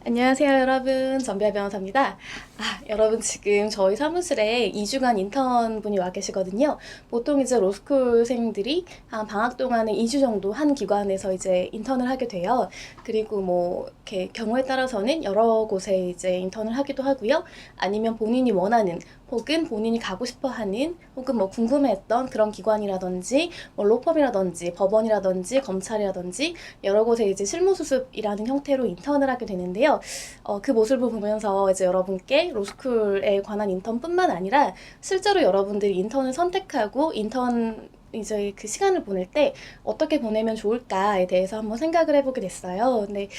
안녕하세요, 여러분. 전별 변호사입니다. 여러분 지금 저희 사무실에 2주간 인턴분이 와 계시거든요. 보통 이제 로스쿨생들이 한 방학 동안에 2주 정도 한 기관에서 이제 인턴을 하게 돼요. 그리고 뭐 이렇게 경우에 따라서는 여러 곳에 이제 인턴을 하기도 하고요. 아니면 본인이 원하는 혹은 본인이 가고 싶어 하는 혹은 뭐 궁금해했던 그런 기관이라든지 뭐 로펌이라든지 법원이라든지 검찰이라든지 여러 곳에 이제 실무수습이라는 형태로 인턴을 하게 되는데요. 그 모습을 보면서 이제 여러분께 로스쿨에 관한 인턴뿐만 아니라 실제로 여러분들이 인턴을 선택하고 인턴 이제 그 시간을 보낼 때 어떻게 보내면 좋을까에 대해서 한번 생각을 해보게 됐어요. 근데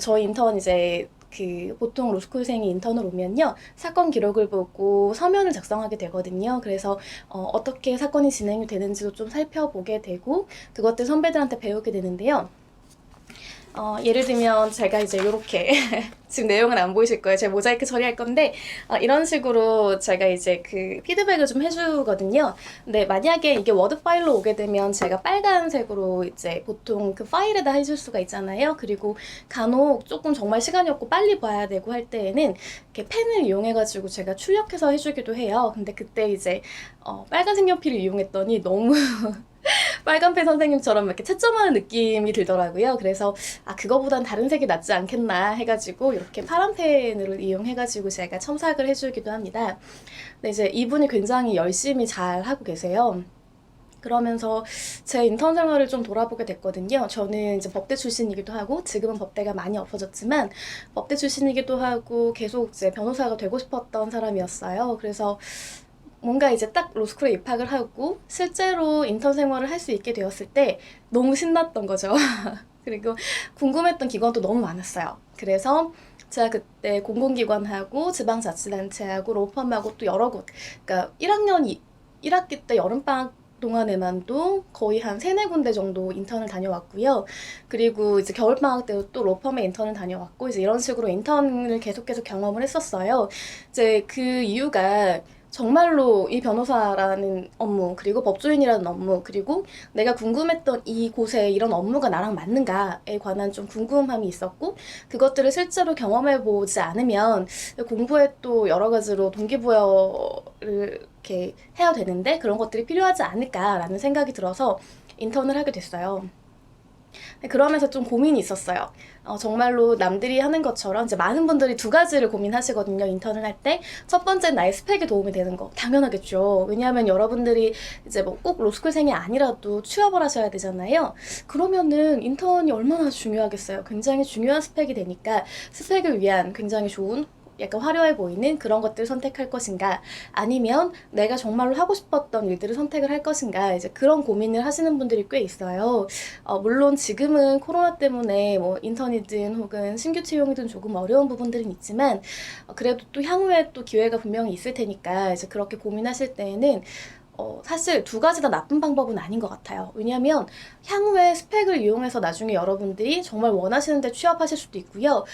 저희 인턴 이제 그 보통 로스쿨생이 인턴을 오면요, 사건 기록을 보고 서면을 작성하게 되거든요. 그래서 어떻게 사건이 진행이 되는지도 좀 살펴보게 되고 그것들 선배들한테 배우게 되는데요. 예를 들면 제가 이제 이렇게 지금 내용은 안 보이실 거예요. 제가 모자이크 처리할 건데 이런 식으로 제가 이제 그 피드백을 좀 해주거든요. 근데 만약에 이게 워드 파일로 오게 되면 제가 빨간색으로 이제 보통 그 파일에다 해줄 수가 있잖아요. 그리고 간혹 조금 정말 시간이 없고 빨리 봐야 되고 할 때에는 이렇게 펜을 이용해가지고 제가 출력해서 해주기도 해요. 근데 그때 이제 빨간 색연필을 이용했더니 너무 빨간펜 선생님처럼 이렇게 채점하는 느낌이 들더라고요. 그래서 그거보단 다른 색이 낫지 않겠나 해가지고 이렇게 파란 펜을 이용해가지고 제가 첨삭을 해주기도 합니다. 근데 이제 이분이 굉장히 열심히 잘 하고 계세요. 그러면서 제 인턴 생활을 좀 돌아보게 됐거든요. 저는 이제 법대 출신이기도 하고, 지금은 법대가 많이 없어졌지만, 법대 출신이기도 하고, 계속 이제 변호사가 되고 싶었던 사람이었어요. 그래서 뭔가 이제 딱 로스쿨에 입학을 하고, 실제로 인턴 생활을 할 수 있게 되었을 때 너무 신났던 거죠. 그리고 궁금했던 기관도 너무 많았어요. 그래서 제가 그때 공공기관하고 지방자치단체하고 로펌하고 또 여러 곳, 그러니까 1학기 때 여름방학 동안에만도 거의 한 3-4군데 정도 인턴을 다녀왔고요. 그리고 이제 겨울방학 때도 또 로펌에 인턴을 다녀왔고, 이제 이런 식으로 인턴을 계속 경험을 했었어요. 이제 그 이유가 정말로 이 변호사라는 업무, 그리고 법조인이라는 업무, 그리고 내가 궁금했던 이곳에 이런 업무가 나랑 맞는가에 관한 좀 궁금함이 있었고, 그것들을 실제로 경험해보지 않으면 공부에 또 여러 가지로 동기부여를 이렇게 해야 되는데 그런 것들이 필요하지 않을까라는 생각이 들어서 인턴을 하게 됐어요. 그러면서 좀 고민이 있었어요. 정말로 남들이 하는 것처럼 이제 많은 분들이 두 가지를 고민하시거든요. 인턴을 할 때. 첫 번째는 나의 스펙에 도움이 되는 거. 당연하겠죠. 왜냐하면 여러분들이 이제 뭐 꼭 로스쿨생이 아니라도 취업을 하셔야 되잖아요. 그러면은 인턴이 얼마나 중요하겠어요. 굉장히 중요한 스펙이 되니까 스펙을 위한 굉장히 좋은 약간 화려해 보이는 그런 것들을 선택할 것인가, 아니면 내가 정말로 하고 싶었던 일들을 선택을 할 것인가, 이제 그런 고민을 하시는 분들이 꽤 있어요. 물론 지금은 코로나 때문에 뭐 인턴이든 혹은 신규 채용이든 조금 어려운 부분들은 있지만 그래도 또 향후에 또 기회가 분명히 있을 테니까 이제 그렇게 고민하실 때에는 사실 두 가지 다 나쁜 방법은 아닌 것 같아요. 왜냐하면 향후에 스펙을 이용해서 나중에 여러분들이 정말 원하시는 데 취업하실 수도 있고요.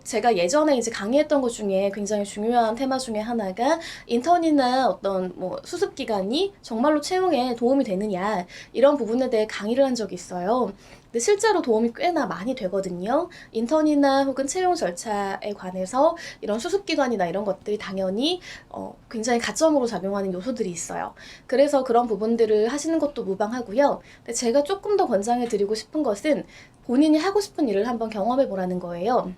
제가 예전에 이제 강의했던 것 중에 굉장히 중요한 테마 중에 하나가 인턴이나 어떤 뭐 수습기간이 정말로 채용에 도움이 되느냐, 이런 부분에 대해 강의를 한 적이 있어요. 근데 실제로 도움이 꽤나 많이 되거든요. 인턴이나 혹은 채용 절차에 관해서 이런 수습기관이나 이런 것들이 당연히 굉장히 가점으로 작용하는 요소들이 있어요. 그래서 그런 부분들을 하시는 것도 무방하고요. 근데 제가 조금 더 권장해 드리고 싶은 것은 본인이 하고 싶은 일을 한번 경험해 보라는 거예요.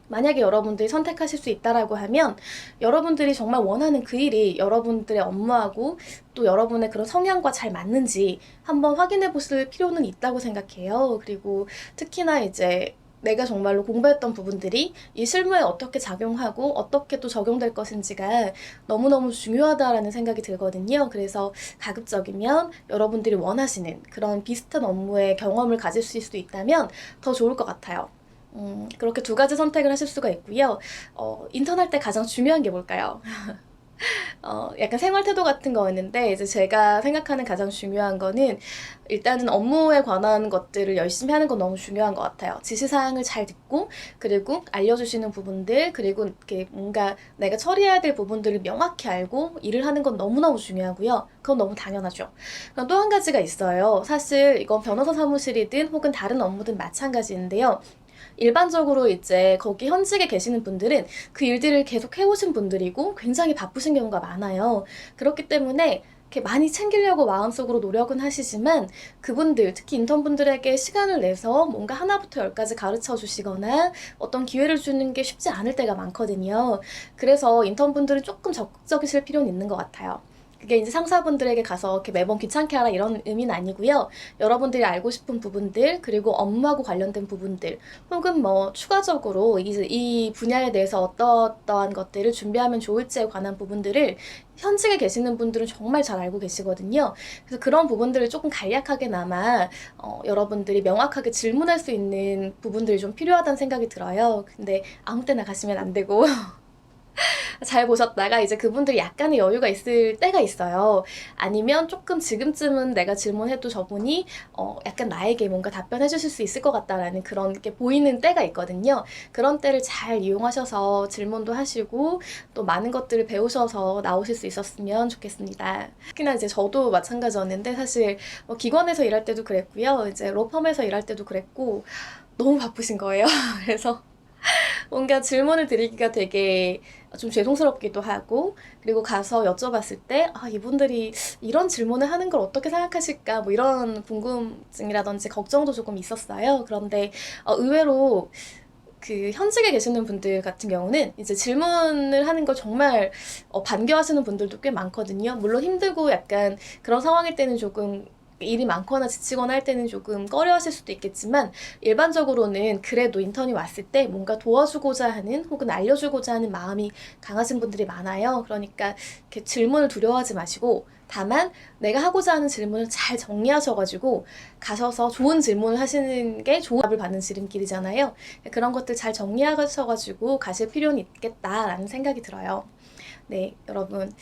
만약에 여러분들이 선택하실 수 있다라고 하면 여러분들이 정말 원하는 그 일이 여러분들의 업무하고 또 여러분의 그런 성향과 잘 맞는지 한번 확인해 보실 필요는 있다고 생각해요. 그리고 특히나 이제 내가 정말로 공부했던 부분들이 이 실무에 어떻게 작용하고 어떻게 또 적용될 것인지가 너무너무 중요하다라는 생각이 들거든요. 그래서 가급적이면 여러분들이 원하시는 그런 비슷한 업무의 경험을 가질 수 있다면 더 좋을 것 같아요. 그렇게 두 가지 선택을 하실 수가 있고요. 인턴할 때 가장 중요한 게 뭘까요? 약간 생활 태도 같은 거였는데, 이제 제가 생각하는 가장 중요한 거는 일단은 업무에 관한 것들을 열심히 하는 건 너무 중요한 것 같아요. 지시사항을 잘 듣고, 그리고 알려주시는 부분들, 그리고 이렇게 뭔가 내가 처리해야 될 부분들을 명확히 알고 일을 하는 건 너무너무 중요하고요. 그건 너무 당연하죠. 그럼 또 한 가지가 있어요. 사실 이건 변호사 사무실이든 혹은 다른 업무든 마찬가지인데요. 일반적으로 이제 거기 현직에 계시는 분들은 그 일들을 계속 해오신 분들이고 굉장히 바쁘신 경우가 많아요. 그렇기 때문에 이렇게 많이 챙기려고 마음속으로 노력은 하시지만 그분들, 특히 인턴분들에게 시간을 내서 뭔가 하나부터 열까지 가르쳐 주시거나 어떤 기회를 주는 게 쉽지 않을 때가 많거든요. 그래서 인턴분들은 조금 적극적이실 필요는 있는 것 같아요. 그게 이제 상사분들에게 가서 이렇게 매번 귀찮게 하라 이런 의미는 아니고요. 여러분들이 알고 싶은 부분들, 그리고 업무하고 관련된 부분들, 혹은 뭐 추가적으로 이 분야에 대해서 어떠한 것들을 준비하면 좋을지에 관한 부분들을 현직에 계시는 분들은 정말 잘 알고 계시거든요. 그래서 그런 부분들을 조금 간략하게나마 여러분들이 명확하게 질문할 수 있는 부분들이 좀 필요하다는 생각이 들어요. 근데 아무 때나 가시면 안 되고 잘 보셨다가 이제 그분들이 약간의 여유가 있을 때가 있어요. 아니면 조금 지금쯤은 내가 질문해도 저분이 약간 나에게 뭔가 답변해 주실 수 있을 것 같다라는 그런 게 보이는 때가 있거든요. 그런 때를 잘 이용하셔서 질문도 하시고 또 많은 것들을 배우셔서 나오실 수 있었으면 좋겠습니다. 특히나 이제 저도 마찬가지였는데 사실 기관에서 일할 때도 그랬고요. 이제 로펌에서 일할 때도 그랬고 너무 바쁘신 거예요. 그래서 뭔가 질문을 드리기가 되게 좀 죄송스럽기도 하고, 그리고 가서 여쭤봤을 때, 아, 이분들이 이런 질문을 하는 걸 어떻게 생각하실까, 뭐 이런 궁금증이라든지 걱정도 조금 있었어요. 그런데 의외로 그 현직에 계시는 분들 같은 경우는 이제 질문을 하는 걸 정말 반겨하시는 분들도 꽤 많거든요. 물론 힘들고 약간 그런 상황일 때는 조금 일이 많거나 지치거나 할 때는 조금 꺼려 하실 수도 있겠지만 일반적으로는 그래도 인턴이 왔을 때 뭔가 도와주고자 하는 혹은 알려주고자 하는 마음이 강하신 분들이 많아요. 그러니까 이렇게 질문을 두려워하지 마시고 다만 내가 하고자 하는 질문을 잘 정리하셔가지고 가셔서 좋은 질문을 하시는 게 좋은 답을 받는 지름길이잖아요. 그런 것들 잘 정리하셔가지고 가실 필요는 있겠다라는 생각이 들어요. 네, 여러분.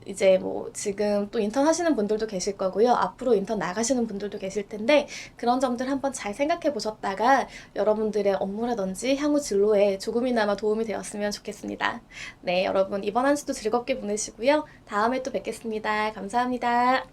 이제 뭐 지금 또 인턴 하시는 분들도 계실 거고요. 앞으로 인턴 나가시는 분들도 계실 텐데 그런 점들 한번 잘 생각해 보셨다가 여러분들의 업무라든지 향후 진로에 조금이나마 도움이 되었으면 좋겠습니다. 네, 여러분 이번 한 주도 즐겁게 보내시고요. 다음에 또 뵙겠습니다. 감사합니다.